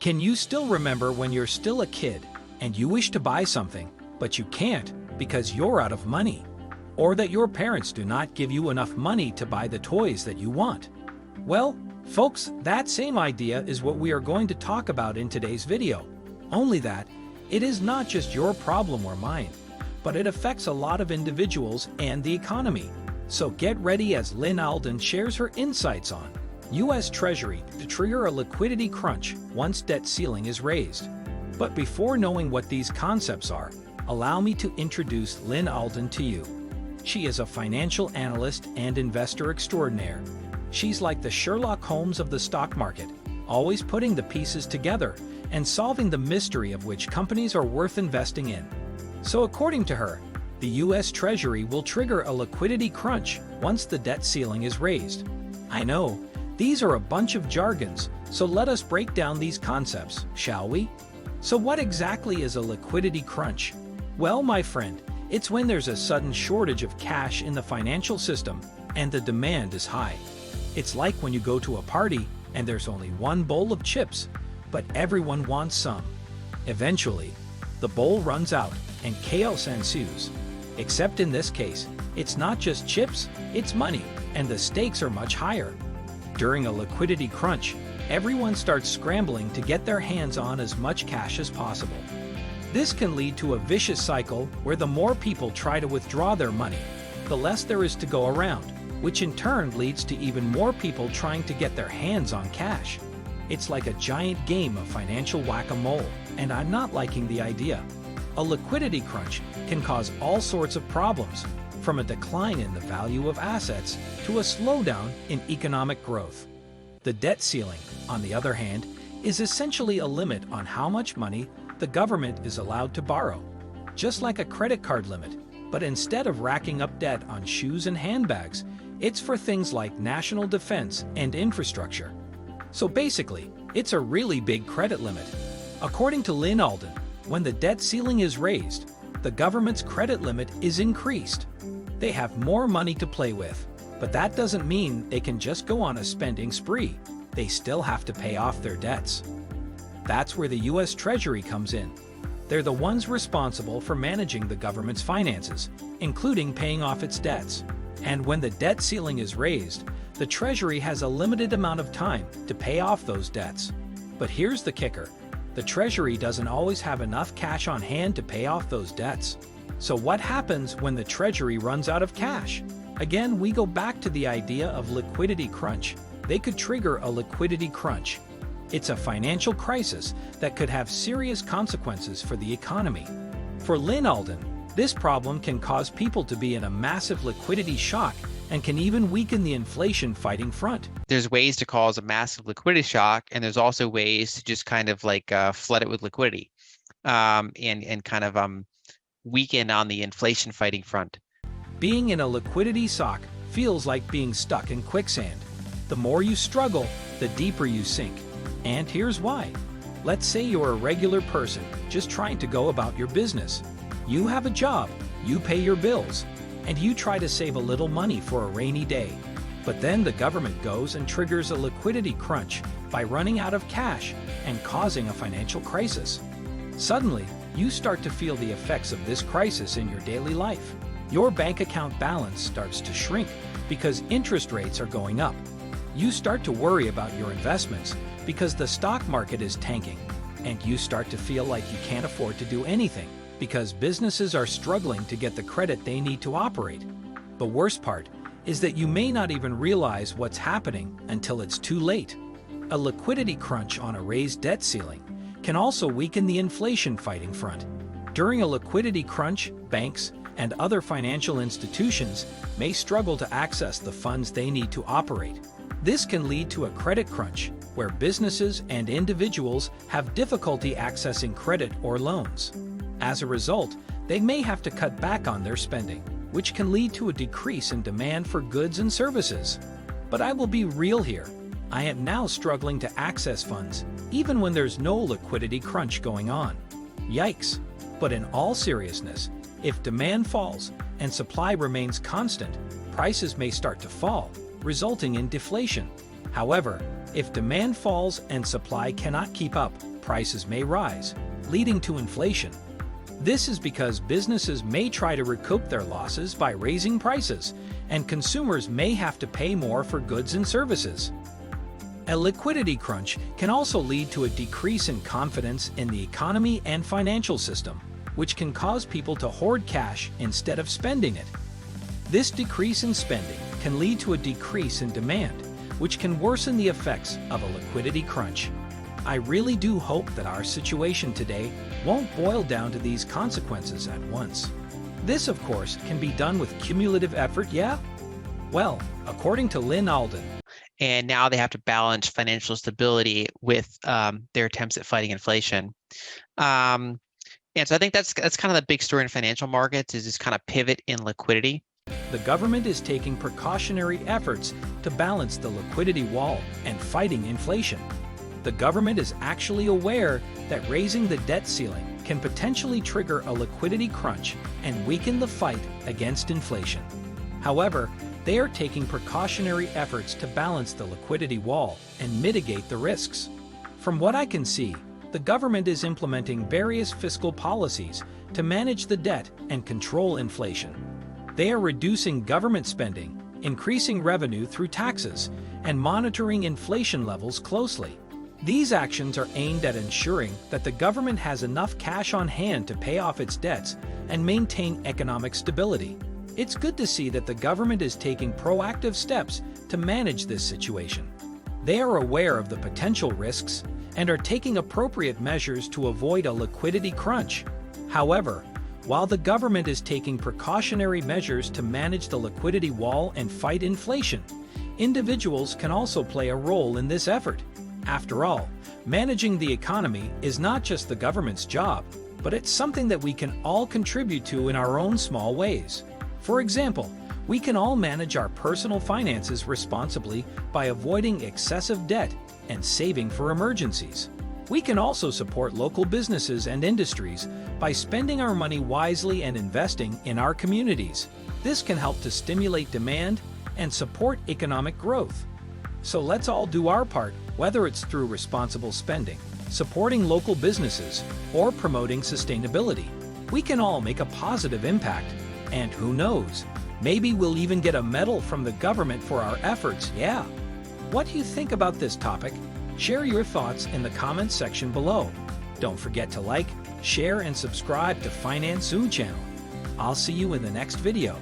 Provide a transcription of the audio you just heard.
Can you still remember when you're still a kid and you wish to buy something, but you can't because you're out of money? Or that your parents do not give you enough money to buy the toys that you want? Well, folks, that same idea is what we are going to talk about in today's video. Only that, it is not just your problem or mine, but it affects a lot of individuals and the economy. So get ready as Lyn Alden shares her insights on US Treasury to trigger a liquidity crunch once debt ceiling is raised. But before knowing what these concepts are, allow me to introduce Lyn Alden to you. She is a financial analyst and investor extraordinaire. She's like the Sherlock Holmes of the stock market, always putting the pieces together and solving the mystery of which companies are worth investing in. So according to her, the US Treasury will trigger a liquidity crunch once the debt ceiling is raised. I know, these are a bunch of jargons, so let us break down these concepts, shall we? So what exactly is a liquidity crunch? Well, my friend, it's when there's a sudden shortage of cash in the financial system and the demand is high. It's like when you go to a party and there's only one bowl of chips, but everyone wants some. Eventually, the bowl runs out and chaos ensues. Except in this case, it's not just chips, it's money, and the stakes are much higher. During a liquidity crunch, everyone starts scrambling to get their hands on as much cash as possible. This can lead to a vicious cycle where the more people try to withdraw their money, the less there is to go around, which in turn leads to even more people trying to get their hands on cash. It's like a giant game of financial whack-a-mole, and I'm not liking the idea. A liquidity crunch can cause all sorts of problems, from a decline in the value of assets to a slowdown in economic growth. The debt ceiling, on the other hand, is essentially a limit on how much money the government is allowed to borrow, just like a credit card limit, but instead of racking up debt on shoes and handbags, it's for things like national defense and infrastructure. So basically, it's a really big credit limit. According to Lyn Alden, when the debt ceiling is raised, the government's credit limit is increased. They have more money to play with, but that doesn't mean they can just go on a spending spree. They still have to pay off their debts. That's where the US Treasury comes in. They're the ones responsible for managing the government's finances, including paying off its debts. And when the debt ceiling is raised, the Treasury has a limited amount of time to pay off those debts. But here's the kicker. The Treasury doesn't always have enough cash on hand to pay off those debts. So what happens when the Treasury runs out of cash? Again, we go back to the idea of liquidity crunch. They could trigger a liquidity crunch. It's a financial crisis that could have serious consequences for the economy. For Lyn Alden, this problem can cause people to be in a massive liquidity shock and can even weaken the inflation-fighting front. There's ways to cause a massive liquidity shock, and there's also ways to just kind of like flood it with liquidity and kind of weaken on the inflation-fighting front. Being in a liquidity shock feels like being stuck in quicksand. The more you struggle, the deeper you sink. And here's why. Let's say you're a regular person just trying to go about your business. You have a job, you pay your bills, and you try to save a little money for a rainy day. But then the government goes and triggers a liquidity crunch by running out of cash and causing a financial crisis. Suddenly, you start to feel the effects of this crisis in your daily life. Your bank account balance starts to shrink because interest rates are going up. You start to worry about your investments because the stock market is tanking, and you start to feel like you can't afford to do anything because businesses are struggling to get the credit they need to operate. The worst part is that you may not even realize what's happening until it's too late. A liquidity crunch on a raised debt ceiling can also weaken the inflation-fighting front. During a liquidity crunch, banks and other financial institutions may struggle to access the funds they need to operate. This can lead to a credit crunch, where businesses and individuals have difficulty accessing credit or loans. As a result, they may have to cut back on their spending, which can lead to a decrease in demand for goods and services. But I will be real here. I am now struggling to access funds, even when there's no liquidity crunch going on. Yikes! But in all seriousness, if demand falls and supply remains constant, prices may start to fall, resulting in deflation. However, if demand falls and supply cannot keep up, prices may rise, leading to inflation. This is because businesses may try to recoup their losses by raising prices, and consumers may have to pay more for goods and services. A liquidity crunch can also lead to a decrease in confidence in the economy and financial system, which can cause people to hoard cash instead of spending it. This decrease in spending can lead to a decrease in demand, which can worsen the effects of a liquidity crunch. I really do hope that our situation today won't boil down to these consequences at once. This, of course, can be done with cumulative effort, yeah? Well, according to Lyn Alden, and now they have to balance financial stability with their attempts at fighting inflation. And so I think that's kind of the big story in financial markets, is this kind of pivot in liquidity. the government is taking precautionary efforts to balance the liquidity wall and fighting inflation. The government is actually aware that raising the debt ceiling can potentially trigger a liquidity crunch and weaken the fight against inflation. However, they are taking precautionary efforts to balance the liquidity wall and mitigate the risks. From what I can see, the government is implementing various fiscal policies to manage the debt and control inflation. They are reducing government spending, increasing revenue through taxes, and monitoring inflation levels closely. These actions are aimed at ensuring that the government has enough cash on hand to pay off its debts and maintain economic stability. It's good to see that the government is taking proactive steps to manage this situation. They are aware of the potential risks and are taking appropriate measures to avoid a liquidity crunch. However, while the government is taking precautionary measures to manage the liquidity wall and fight inflation, individuals can also play a role in this effort. After all, managing the economy is not just the government's job, but it's something that we can all contribute to in our own small ways. For example, we can all manage our personal finances responsibly by avoiding excessive debt and saving for emergencies. We can also support local businesses and industries by spending our money wisely and investing in our communities. This can help to stimulate demand and support economic growth. So let's all do our part, whether it's through responsible spending, supporting local businesses, or promoting sustainability. We can all make a positive impact. And who knows, maybe we'll even get a medal from the government for our efforts, yeah. What do you think about this topic? Share your thoughts in the comments section below. Don't forget to like, share, and subscribe to Finance Zoo channel. I'll see you in the next video.